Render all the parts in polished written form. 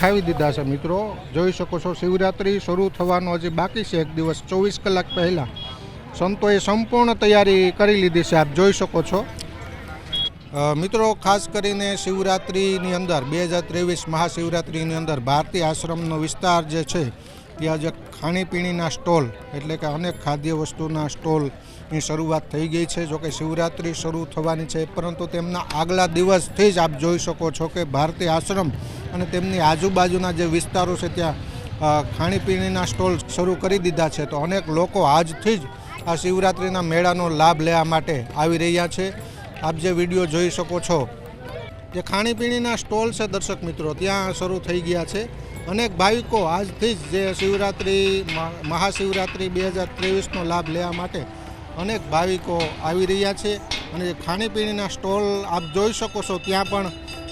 देखावी दीधा छे। मित्रों जोई शको छो शिवरात्रि शुरू थवानो हजी बाकी छे, एक दिवस 24 कलाक पहला संतोए संपूर्ण तैयारी करी लीधी छे। आप जोई शको छो। मित्रों खास करीने शिवरात्रिनी अंदर 2023 महाशिवरात्रिनी अंदर भारतीय आश्रमनो विस्तार जे छे त्यां जे खाणीपीणीना स्टॉल एटले के अनेक खाद्य वस्तुना स्टॉलनी शरूआत थई गई है। जो कि शिवरात्रि शुरू थवानी छे, परंतु तेमना आगला दिवसथी ज आप जोई शको छो कि भारतीय आश्रम अने तेमनी आजूबाजूना जे विस्तारो छे त्यां खाणीपीणीना स्टॉल शरू करी दीधा छे। तो अनेक लोको आजथी ज आ शिवरात्रिना मेळानो लाभ लेवा माटे आवी रह्या छे। आप जे विडियो जोई शको छो जे खाणीपीणीना स्टॉल छे दर्शक मित्रों त्यां शरू थई गया छे। अनेक भाविको आजथी ज जे शिवरात्रि महाशिवरात्रि 2023 लाभ लेवा माटे अनेक भाविको आवी रह्या छे। अने खाणीपीणीना स्टॉल आप जोई शको छो त्यां पण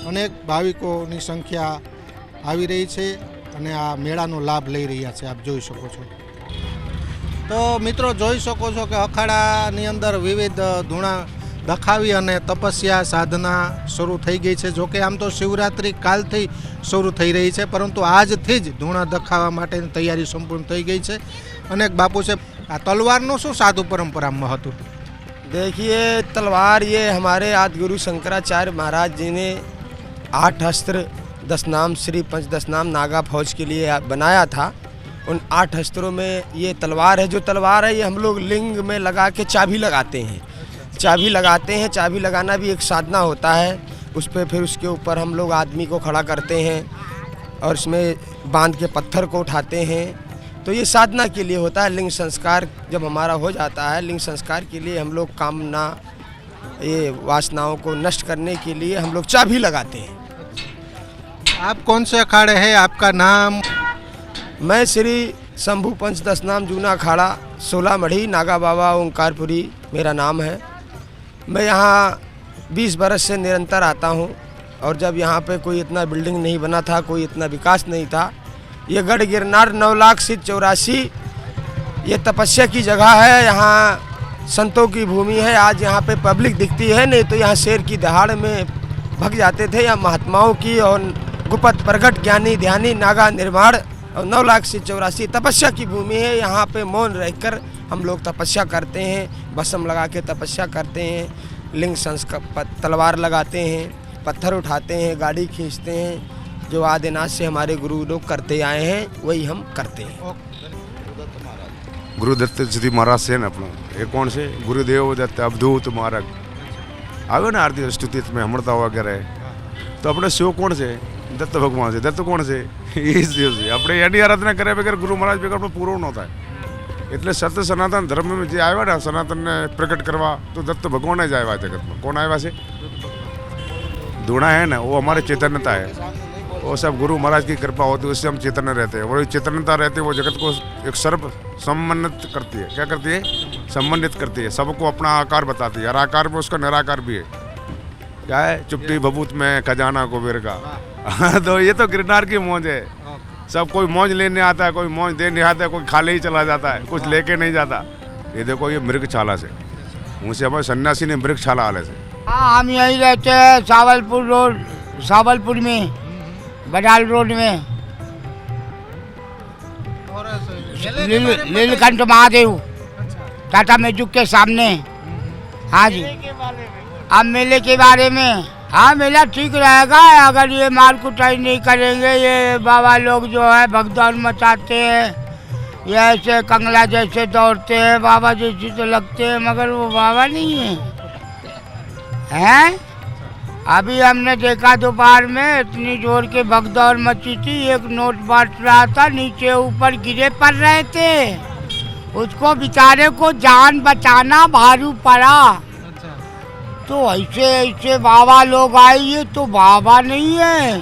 अनेक भाविकोनी संख्या आवी रही छे अने आ मेळानो लाभ लई रह्या छे। आप जोई शको छो। तो मित्रों जोई शको छो कि अखाड़ानी अंदर विविध धूणा दखावी अने तपस्या साधना शुरू थई गई है। जो कि आम तो शिवरात्रि कालथी शुरू थई रही है, परंतु आजथी ज धूणा दखावा माटेनी तैयारी संपूर्ण थई गई है। अनेक बापू से आ तलवारनो शुं साधु परंपरा महत्व? देखिए तलवार ये हमारे आदि गुरु शंकराचार्य महाराज जी ने 8 अस्त्र 10 नाम श्री पंचदश नाम नागा फौज के लिए बनाया था। उन 8 अस्त्रों में ये तलवार है। जो तलवार है ये हम लोग लिंग में लगा के चाबी लगाते हैं। चाबी लगाते हैं, चाबी लगाना भी एक साधना होता है। उस पर फिर उसके ऊपर हम लोग आदमी को खड़ा करते हैं और इसमें बांध के पत्थर को उठाते हैं। तो ये साधना के लिए होता है। लिंग संस्कार जब हमारा हो जाता है, लिंग संस्कार के लिए हम लोग कामना ये वासनाओं को नष्ट करने के लिए हम लोग चाबी लगाते हैं। आप कौन से अखाड़े हैं? आपका नाम? मैं श्री शंभू पंचदश नाम जूना अखाड़ा 16 मढ़ी नागा बाबा ओंकारपुरी मेरा नाम है। मैं यहाँ 20 बरस से निरंतर आता हूँ। और जब यहाँ पे कोई इतना बिल्डिंग नहीं बना था, कोई इतना विकास नहीं था, ये गढ़ गिरनार 9 लाख सिद्ध 84 ये तपस्या की जगह है। यहाँ संतों की भूमि है। आज यहाँ पे पब्लिक दिखती है, नहीं तो यहाँ शेर की दहाड़ में भग जाते थे। यहाँ महात्माओं की और गुप्त प्रगट ज्ञानी ध्यानी नागा निर्माण और 9 लाख सिद्ध 84 तपस्या की भूमि है। यहाँ पे मौन रहकर हम लोग तपस्या करते हैं, भस्म लगा के तपस्या करते हैं, लिंग संस्कार तलवार लगाते हैं, पत्थर उठाते हैं, गाड़ी खींचते हैं। जो आदिनाथ से हमारे गुरु लोग करते आए हैं वही हम करते हैं। गुरुदत्त जी महाराज से ना अपना ये कौन से गुरुदेव दत्त अवधूत महाराज आवे ना आरती स्तुति में हमड़ता वगैरह। तो अपने शिव कौन से? दत्त भगवान से। दत्त कौन से? इस शिव से। अपने एनी आराधना करे बगैर गुरु महाराज बगैर अपने पूरा होता है। એટલે સત્ય સનાતન ધર્મ में જે આવ્યા ને સનાતન ને પ્રગટ કરવા તો દત્ત ભગવાન જ આવ્યા જગત में। कौन આવ્યા છે? धूणा है ना वो हमारे चैतन्यता है। वो सब गुरु महाराज की कृपा होती है, उससे हम चैतन्य रहते हैं। वो चैतन्यता रहती है, वो जगत को एक सर्व सम्मानित करती है। क्या करती है? सम्मानित करती है, सबको अपना आकार बताती है। और आकार में उसका निराकार भी है। क्या है? चुप्टी भभूत में खजाना कुबेर का। तो ये तो गिरनार की मौज है। सब कोई मौज लेने आता है, कोई मौज देने आता है, कोई खाले ही चला जाता है, कुछ लेके नहीं जाता। ये देखो ये मृगशाला से मुझसे हमारे सन्यासी ने मृगशाला आले से। हाँ हम यहीं रहते हैं सावलपुर रोड, सावलपुर में बडाल रोड में नीलकंठ महादेव टाटा मैजिक के सामने। हाँ जी। अब मेले के बारे में, हाँ मेला ठीक रहेगा अगर ये मार कुटाई नहीं करेंगे। ये बाबा लोग जो है भगदौड़ मचाते हैं, ये ऐसे कंगला जैसे दौड़ते हैं, बाबा जैसे तो लगते हैं मगर वो बाबा नहीं है। हैं? अभी हमने देखा दोपहर में इतनी जोर के भगदौड़ मची थी। एक नोट बांट रहा था, नीचे ऊपर गिरे पड़ रहे थे। उसको बेचारे को जान बचाना भारू पड़ा। तो ऐसे ऐसे बाबा लोग आए, ये तो बाबा नहीं है।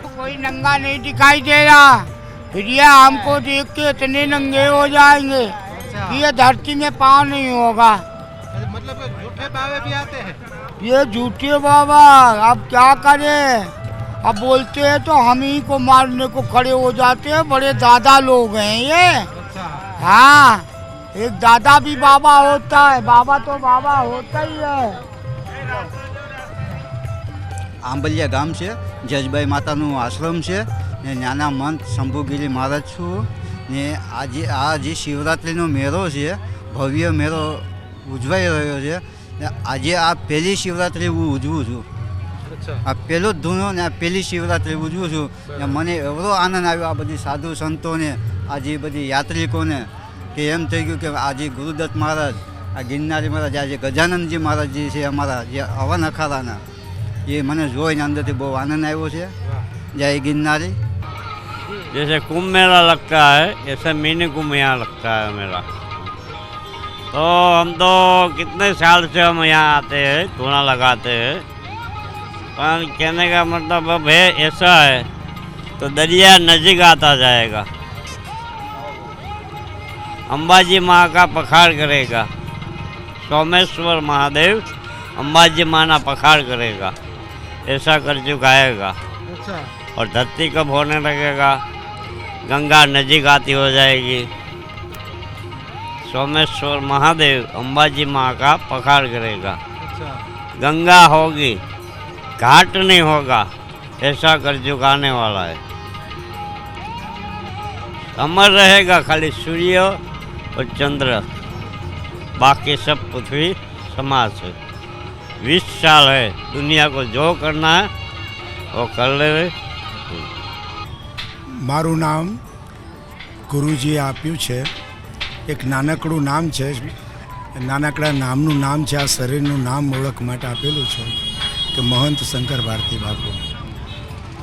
कोई नंगा नहीं दिखाई दे रहा, फिर ये हमको देख के इतने नंगे हो जाएंगे कि ये धरती में पाँव नहीं होगा। मतलब झूठे बाबे भी आते हैं? ये झूठे बाबा अब क्या करें? अब बोलते हैं तो हम ही को मारने को खड़े हो जाते हैं। बड़े दादा लोग हैं ये। हाँ एक दादा भी बाबा होता है, बाबा तो बाबा होता ही है। આંબલિયા ગામ છે, જજબાઈ માતાનું આશ્રમ છે। ને નાના મંત શંભુગીરી મહારાજ છું ને આ જે શિવરાત્રિનો મેળો છે ભવ્ય મેળો ઉજવાઈ રહ્યો છે ને આજે આ પહેલી શિવરાત્રિ હું ઉજવું છું. આ પહેલો જ ધૂનો ને આ પહેલી શિવરાત્રિ ઉજવું છું ને મને એવડો આનંદ આવ્યો આ બધી સાધુ સંતોને, આ જે બધી યાત્રિકોને, કે એમ થઈ ગયું કે આજે ગુરુદત્ત મહારાજ, આ ગિરનારી મહારાજ, આજે ગજાનંદજી મહારાજજી છે અમારા જે હવન અખાડાના, ये मैंने જોઈને અંદરથી બહુ આનંદ આવ્યો છે. જય गिरनारी. जैसे कुंभ मेला लगता है ऐसे मिनी कुंभ यहाँ लगता है मेला. तो हम तो कितने साल से हम यहाँ आते हैं, धूना लगाते हैं. पर कहने का मतलब अब है ऐसा है तो दरिया नज़दीक आता जाएगा. अंबाजी माँ का पखाड़ करेगा, सोमेश्वर महादेव अंबाजी माँ ना पखाड़ करेगा, ऐसा कर चुकाएगा. और धरती कब होने लगेगा, गंगा नजीक आती हो जाएगी. सोमेश्वर महादेव अंबाजी माँ का पखाड़ करेगा. गंगा होगी, घाट नहीं होगा, ऐसा कर चुकाने वाला है. अमर रहेगा खाली सूर्य और चंद्र, बाकी सब पृथ्वी समाज है. 20 साल है, दुनिया को जो करना है वो कर ले. મારું નામ ગુરુજીએ આપ્યું છે. એક નાનકડું નામ છે, નાનકડા નામનું નામ છે, આ શરીરનું નામ ઓળખ માટે આપેલું છે કે મહંત શંકર ભારતી બાપુ.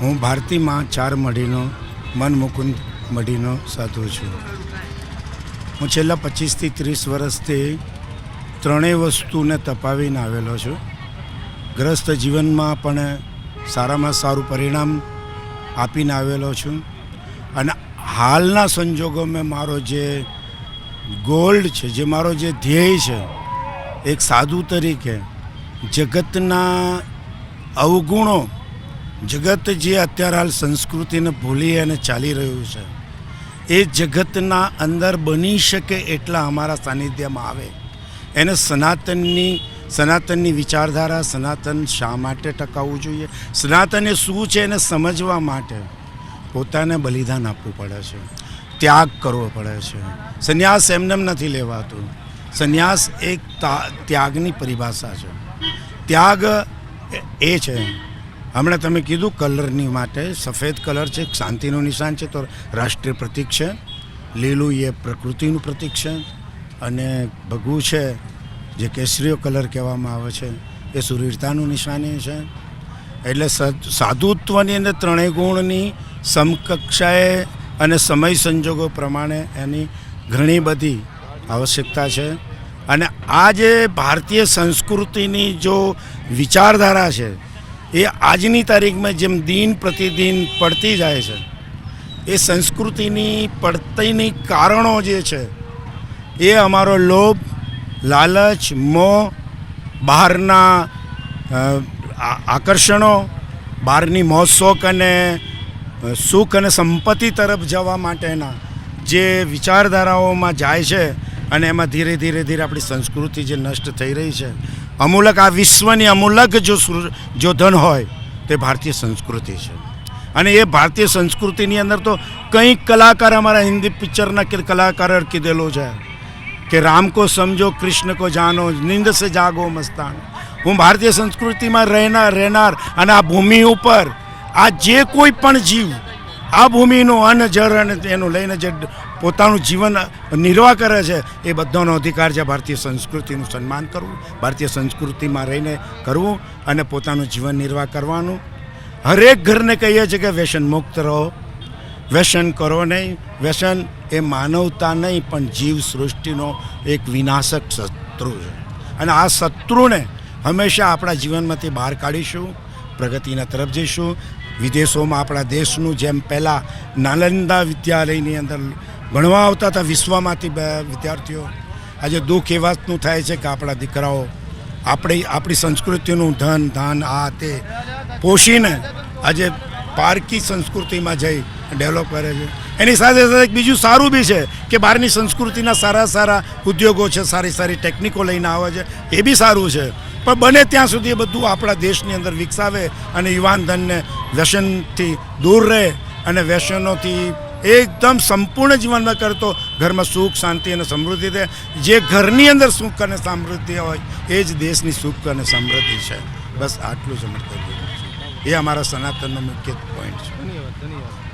હું ભારતીમાં 4 મઢીનો મન મુકુંદ મઢીનો સાધુ છું. હું છેલ્લા 25 થી 30 વર્ષથી ત્રણેય વસ્તુને તપાવીને આવેલો છું. ગ્રસ્ત જીવનમાં પણ સારામાં સારું પરિણામ આપીને આવેલો છું અને હાલના સંજોગોમાં મારો જે ગોલ્ડ છે, જે મારો જે ધ્યેય છે, એક સાધુ તરીકે જગતના અવગુણો, જગત જે અત્યારે હાલ સંસ્કૃતિને ભૂલી અને ચાલી રહ્યું છે, એ જગતના અંદર બની શકે એટલા અમારા સાનિધ્યમાં આવે. એને સનાતનની વિચારધારા, સનાતન શા માટે ટકાવવું જોઈએ, સનાતન એ શું છે એને સમજવા માટે પોતાને બલિદાન આપવું પડે છે, ત્યાગ કરવો પડે છે. સંન્યાસ એમને નથી લેવાતું. સંન્યાસ એક ત્યાગની પરિભાષા છે. ત્યાગ એ છે, હમણાં તમે કીધું કલરની માટે, સફેદ કલર છે, શાંતિનું નિશાન છે, તો રાષ્ટ્રીય પ્રતીક છે. લીલું એ પ્રકૃતિનું પ્રતીક છે અને ભગવું છે જે કેસરીયો કલર કહેવામાં આવે છે એ સુરવીરતાનું નિશાની છે. એટલે સાધુત્વની અંદર ત્રણેય ગુણની સમકક્ષાએ અને સમય સંજોગો પ્રમાણે એની ઘણી બધી આવશ્યકતા છે. અને આ જે ભારતીય સંસ્કૃતિની જો વિચારધારા છે એ આજની તારીખમાં જેમ દિન પ્રતિદિન પડતી જાય છે, એ સંસ્કૃતિની પડતીની કારણો જે છે એ અમારો લોભ, લાલચ, મોહ, બહારના આકર્ષણો, બહારની મોજ શોખ અને સુખ અને સંપત્તિ તરફ જવા માટેના જે વિચારધારાઓમાં જાય છે અને એમાં ધીરે ધીરે આપણી સંસ્કૃતિ જે નષ્ટ થઈ રહી છે. અમૂલક આ વિશ્વની અમૂલક જો ધન હોય તે ભારતીય સંસ્કૃતિ છે. અને એ ભારતીય સંસ્કૃતિની અંદર તો કંઈક કલાકાર, અમારા હિન્દી પિક્ચરના કલાકારે કીધેલું છે કે રામ કો સમજો, કૃષ્ણ કો જાનો, નીંદ સે જાગો મસ્તાન. હું ભારતીય સંસ્કૃતિમાં રહેનાર અને આ ભૂમિ ઉપર આ જે કોઈ પણ જીવ આ ભૂમિનું અન્ન, જળ અને એનું લઈને જે પોતાનું જીવન નિર્વાહ કરે છે એ બધાનો અધિકાર છે ભારતીય સંસ્કૃતિનું સન્માન કરવું, ભારતીય સંસ્કૃતિમાં રહીને કરવું અને પોતાનું જીવન નિર્વાહ કરવાનું. હરેક ઘરને કહીએ છીએ કે વ્યસન મુક્ત રહો, વ્યસન કરો નહીં. વ્યસન એ માનવતા નહીં પણ જીવ સૃષ્ટિનો એક વિનાશક શત્રુ છે અને આ શત્રુને હંમેશા આપણા જીવનમાંથી બહાર કાઢીશું, પ્રગતિના તરફ જઈશું. વિદેશોમાં આપણા દેશનું જેમ પહેલાં નાલંદા વિદ્યાલયની અંદર ભણવા આવતા હતા વિશ્વમાંથી વિદ્યાર્થીઓ, આજે દુઃખ એ વાતનું થાય છે કે આપણા દીકરાઓ આપણી સંસ્કૃતિનું ધન આ તે પોષીને આજે પારકી સંસ્કૃતિમાં જઈ ડેવલપ કરે છે. એની સાથે સાથે બીજું સારું બી છે કે બહારની સંસ્કૃતિના સારા ઉદ્યોગો છે, સારી ટેકનિકો લઈને આવે છે, એ બી સારું છે. પણ બને ત્યાં સુધી એ બધું આપણા દેશની અંદર વિકસાવે અને યુવાન ધનને વ્યસનથી દૂર રહે અને વ્યસનોથી એકદમ સંપૂર્ણ જીવનમાં કરતો ઘરમાં સુખ શાંતિ અને સમૃદ્ધિ રહે. જે ઘરની અંદર સુખ અને સમૃદ્ધિ હોય એ જ દેશની સુખ અને સમૃદ્ધિ છે. બસ આટલું જ અમે કહી દઉં છું. એ અમારા સનાતનનો મુખ્ય પોઈન્ટ છે. ધન્યવાદ ધન્યવાદ.